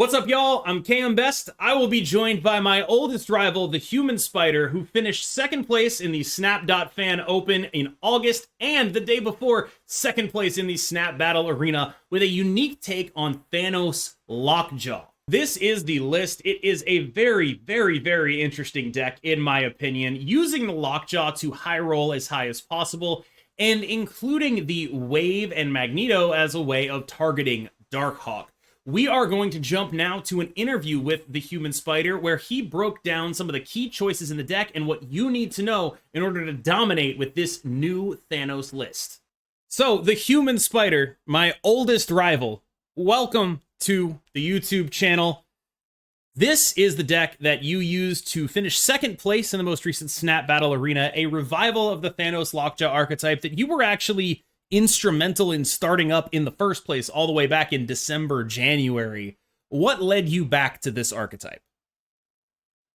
What's up, y'all? I'm KM Best. I will be joined by my oldest rival, TheHumanSpider, who finished second place in the Snap.Fan Open in August, and the day before, second place in the Snap Battle Arena with a unique take on Thanos Lockjaw. This is the list. It is a very interesting deck, in my opinion, using the Lockjaw to high roll as high as possible, and including the Wave and Magneto as a way of targeting Darkhawk. We are going to jump now to an interview with TheHumanSpider where he broke down some of the key choices in the deck and what you need to know in order to dominate with this new Thanos list. So, TheHumanSpider, my oldest rival, welcome to the YouTube channel. This is the deck that you used to finish second place in the most recent Snap Battle Arena, a revival of the Thanos Lockjaw archetype that you were actually instrumental in starting up in the first place all the way back in December, January. What led you back to this archetype?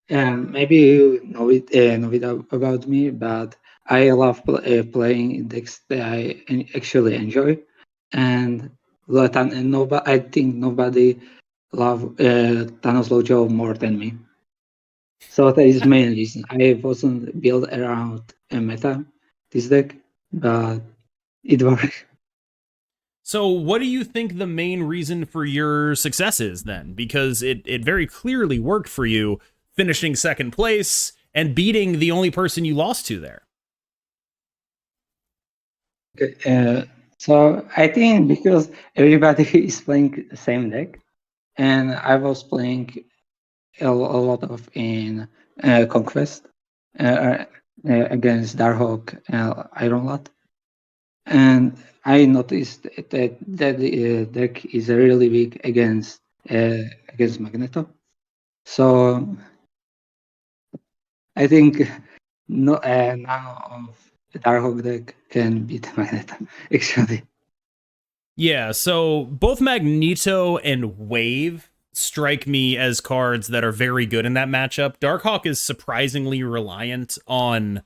Maybe you know it about me, but I love playing decks that I actually enjoy, and I think nobody love Thanos Lockjaw more than me. So that is main reason. I wasn't built around a meta this deck, but it worked. So what do you think the main reason for your success is then? Because it very clearly worked for you, finishing second place and beating the only person you lost to there. Okay, so I think because everybody is playing the same deck, and I was playing a lot of in Conquest against Darkhawk and Iron Lot. And I noticed that the deck is really weak against Magneto. So I think none of the Darkhawk deck can beat Magneto, actually. Yeah, so both Magneto and Wave strike me as cards that are very good in that matchup. Darkhawk is surprisingly reliant on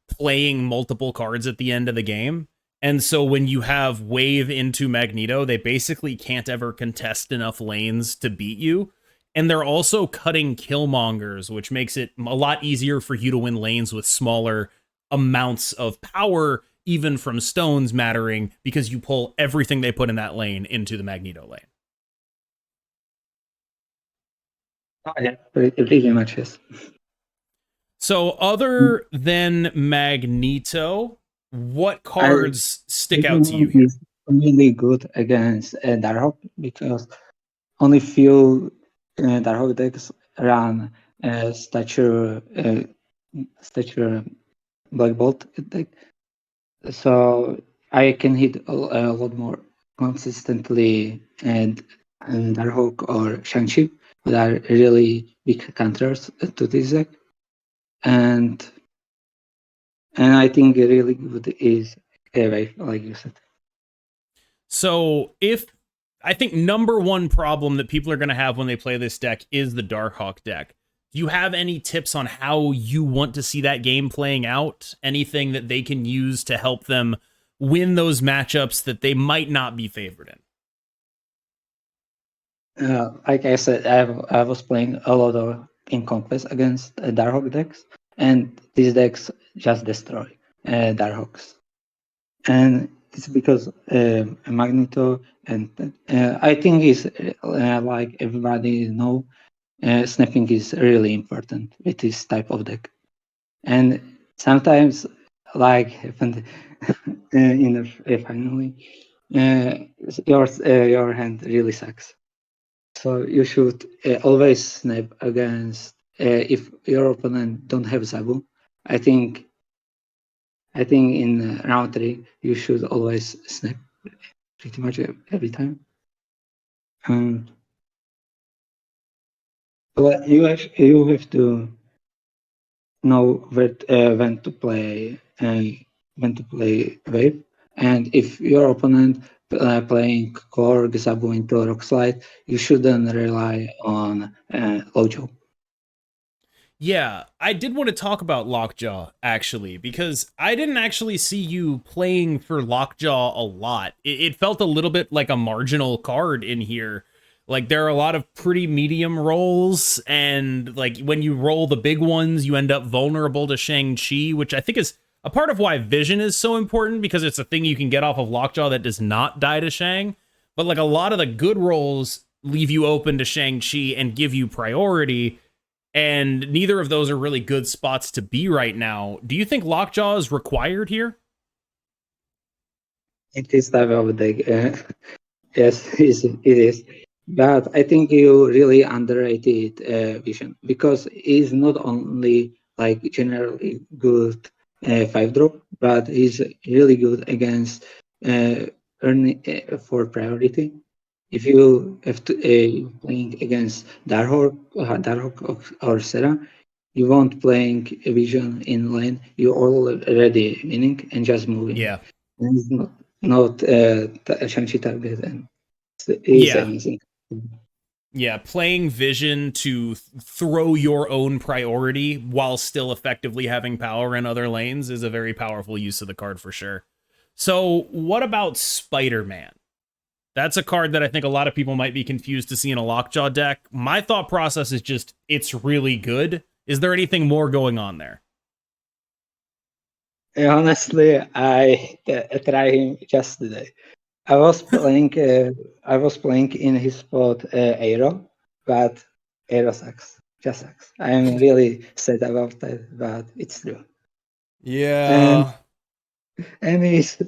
playing multiple cards at the end of the game. And so when you have Wave into Magneto, they basically can't ever contest enough lanes to beat you. And they're also cutting Killmongers, which makes it a lot easier for you to win lanes with smaller amounts of power, even from stones mattering, because you pull everything they put in that lane into the Magneto lane. Oh, yeah, pretty much, yes. So other than Magneto, what cards stick out to you here? Is really good against Darkhawk because only few Darkhawk decks run stature Black Bolt deck, so I can hit a lot more consistently and Darkhawk or Shang-Chi, that are really big counters to this deck, and I think really good is Wave, like you said. So I think number one problem that people are going to have when they play this deck is the Darkhawk deck. Do you have any tips on how you want to see that game playing out? Anything that they can use to help them win those matchups that they might not be favored in? Like I said, I was playing a lot of in Conquest against Darkhawk decks, and these decks just destroy Darkhawks. And it's because Magneto, and I think is like everybody know, snapping is really important with this type of deck. And sometimes, like happened in the finally, your hand really sucks. So you should always snap against if your opponent don't have Zabu. I think in round 3 you should always snap pretty much every time. But you have to know when to play Wave, and if your opponent playing Core, Zabu into Rockslide, you shouldn't rely on Lockjaw. Yeah, I did want to talk about Lockjaw, actually, because I didn't actually see you playing for Lockjaw a lot. It felt a little bit like a marginal card in here. Like there are a lot of pretty medium rolls, and like when you roll the big ones, you end up vulnerable to Shang-Chi, which I think is a part of why Vision is so important, because it's a thing you can get off of Lockjaw that does not die to Shang. But like a lot of the good rolls leave you open to Shang-Chi and give you priority, and neither of those are really good spots to be right now. Do you think Lockjaw is required here? It is type of deck. Yes, it is. But I think you really underrated Vision, because he's not only like generally good 5 drop, but he's really good against earning for priority. If you have to playing against Darkhawk or Serra, you won't playing Vision in lane. You already winning and just moving. Yeah. And it's not Shang-Chi target, and it's Yeah. amazing. Yeah, playing Vision to throw your own priority while still effectively having power in other lanes is a very powerful use of the card for sure. So, what about Spider-Man? That's a card that I think a lot of people might be confused to see in a Lockjaw deck. My thought process is just, it's really good. Is there anything more going on there? Honestly, I tried him just today. I was playing. I was playing in his spot Aero, but Aero sucks. Just sucks. I'm really sad about that, but it's true. And Yeah. and he's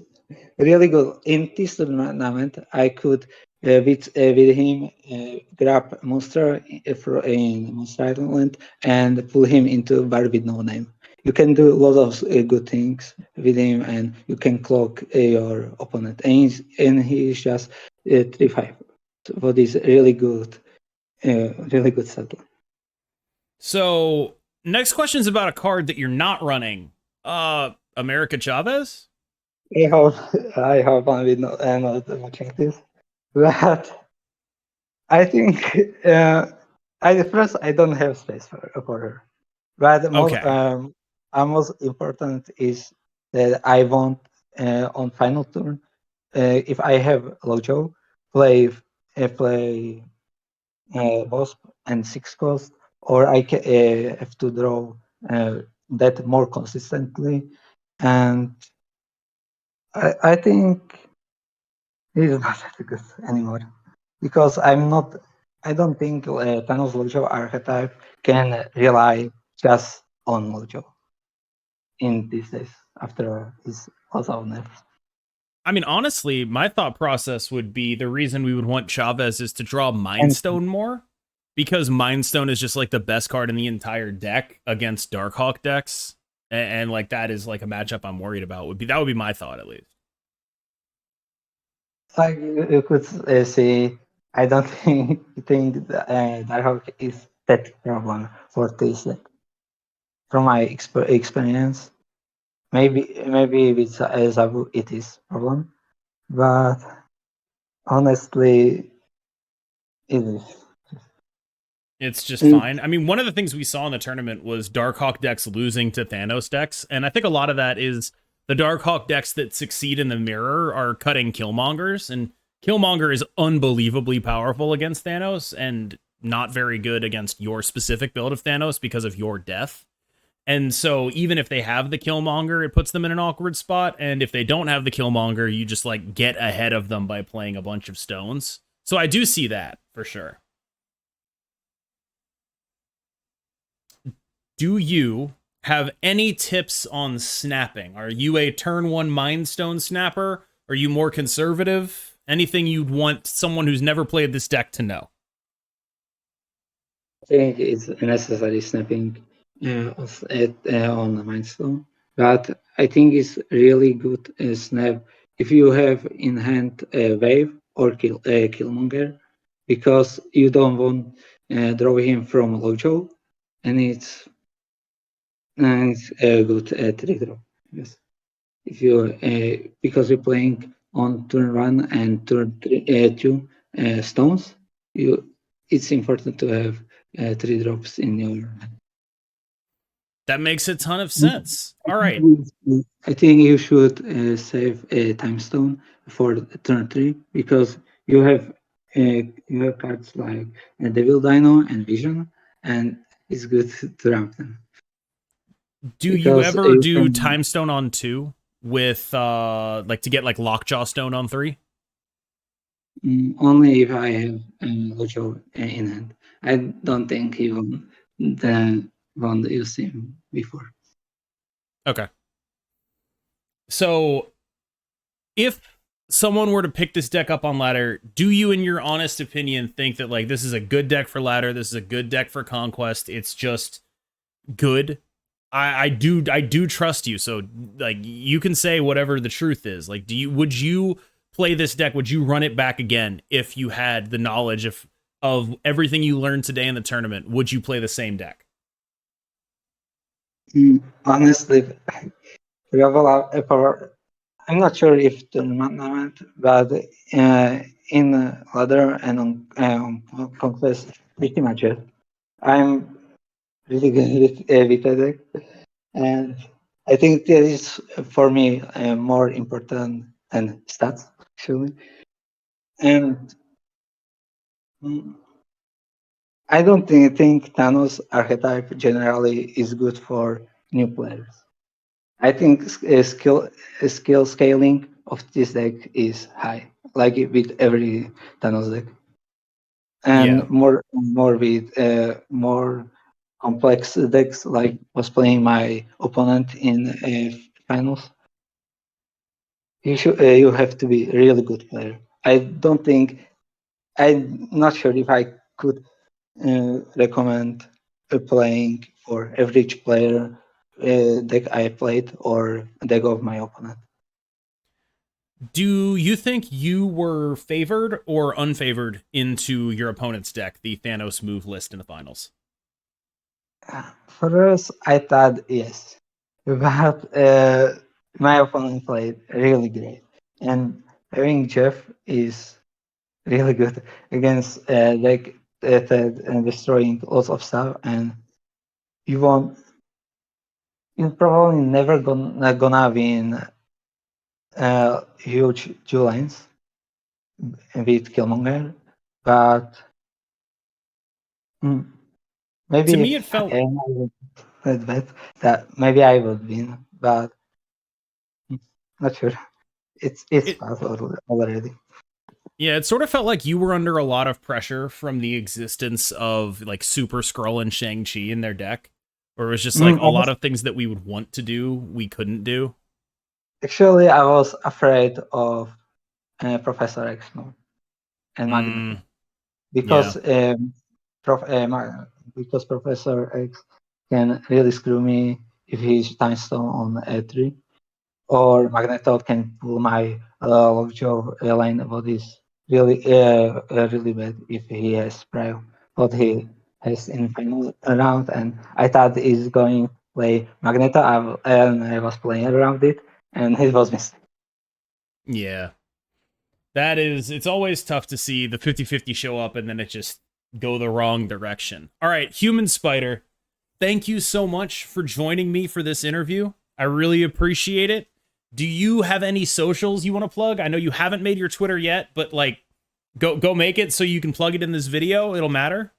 really good in this tournament. I could with him grab monster in Monster Island and pull him into bar with no name. You can do a lot of good things with him, and you can clock your opponent. And he's just 3-5. So this really good settler. So, next question is about a card that you're not running. America Chavez? I hope I'm not watching this, but I think I don't have space for her. But Okay. most important is that I want on final turn, if I have Lojo, play Wasp and 6 cost, or I have to draw that more consistently, and I think he's not that good anymore, because I don't think Thanos Lojo archetype can rely just on Lojo in these days after his loss of nerfs. I mean, honestly, my thought process would be the reason we would want Chavez is to draw Mind And Stone more, because Mind Stone is just like the best card in the entire deck against Darkhawk decks, and like that is like a matchup I'm worried about. That would be my thought at least. like you could see, I don't think Darkhawk is that problem for this deck. From my experience, maybe with Zabu it is problem, but honestly, it is. It's just fine. I mean, one of the things we saw in the tournament was Darkhawk decks losing to Thanos decks, and I think a lot of that is the Darkhawk decks that succeed in the mirror are cutting Killmongers, and Killmonger is unbelievably powerful against Thanos and not very good against your specific build of Thanos because of your death. And so even if they have the Killmonger, it puts them in an awkward spot, and if they don't have the Killmonger, you just like get ahead of them by playing a bunch of stones. So I do see that for sure. Do you have any tips on snapping? Are you a turn one Mind Stone snapper? Are you more conservative? Anything you'd want someone who's never played this deck to know? I think it's necessary snapping on the Mindstone, but I think it's really good snap if you have in hand a wave or Killmonger, because you don't want draw him from Lojo, and it's good at redraw. Yes, if you because you're playing on turn 1 and turn 2 stones, it's important to have 3 drops in your hand. That makes a ton of sense. All right. I think you should save a time stone for turn 3, because you have you have cards like Devil Dino and Vision, and it's good to ramp them. Do you Because ever you do can Time Stone on 2 with like to get like Lockjaw Stone on 3? only if I have Lojo in hand. I don't think even the one that you've seen before. Okay. So if someone were to pick this deck up on ladder, do you, in your honest opinion, think that like this is a good deck for ladder? This is a good deck for conquest. It's just good. I do trust you. So like you can say whatever the truth is. Like, would you play this deck? Would you run it back again if you had the knowledge of everything you learned today in the tournament? Would you play the same deck? Honestly, we have a lot of power. I'm not sure if tournament, but in ladder and on conquest, pretty much it. I'm really good with the deck, and I think that is for me more important than stats actually. And I don't think Thanos archetype generally is good for new players. I think skill scaling of this deck is high, like with every Thanos deck, Yeah. and more with more complex decks. Like was playing my opponent in finals. You have to be a really good player. I don't think I'm not sure if I could recommend playing for average player deck I played or deck of my opponent. Do you think you were favored or unfavored into your opponent's deck, the Thanos move list in the finals? For us, I thought yes, but my opponent played really great, and having Jeff is really good against deck that destroying lots of stuff, and you won't. You're probably never gonna win huge two lines with Killmonger, but To maybe me, if it felt I would bet that maybe I would win, but not sure. It's it past already. yeah, it sort of felt like you were under a lot of pressure from the existence of like Super Skrull and Shang-Chi in their deck, or it was just like a lot of things that we would want to do we couldn't do. Actually, I was afraid of Professor X and Magneto Mm, yeah. because because Professor X can really screw me if he's time stone on A3, or Magneto can pull my Lockjaw line, what is really bad if he has prior what he has in final round. And I thought he's going to play Magneto, and I was playing around it, and it was missing. Yeah. It's always tough to see the 50-50 show up and then it just go the wrong direction. All right, Human Spider, thank you so much for joining me for this interview. I really appreciate it. Do you have any socials you want to plug? I know you haven't made your Twitter yet, but like go make it so you can plug it in this video. It'll matter.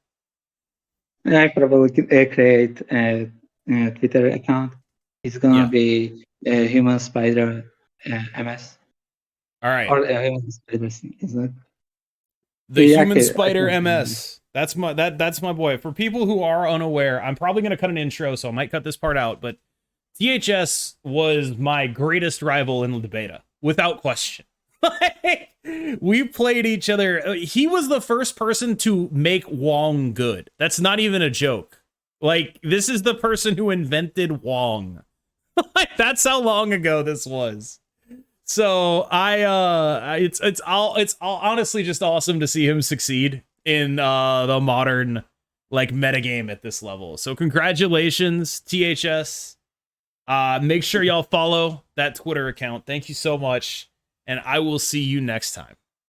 I probably create a Twitter account. It's gonna Yeah. be Human Spider MS All right. or Human Spider, isn't it? The Yeah, Human I Spider can. MS. That's my boy. For people who are unaware, I'm probably gonna cut an intro, so I might cut this part out, but THS was my greatest rival in the beta, without question. We played each other. He was the first person to make Wong good. That's not even a joke. Like, this is the person who invented Wong. That's how long ago this was. So it's all honestly just awesome to see him succeed in the modern like metagame at this level. So congratulations, THS. Make sure y'all follow that Twitter account. Thank you so much, and I will see you next time.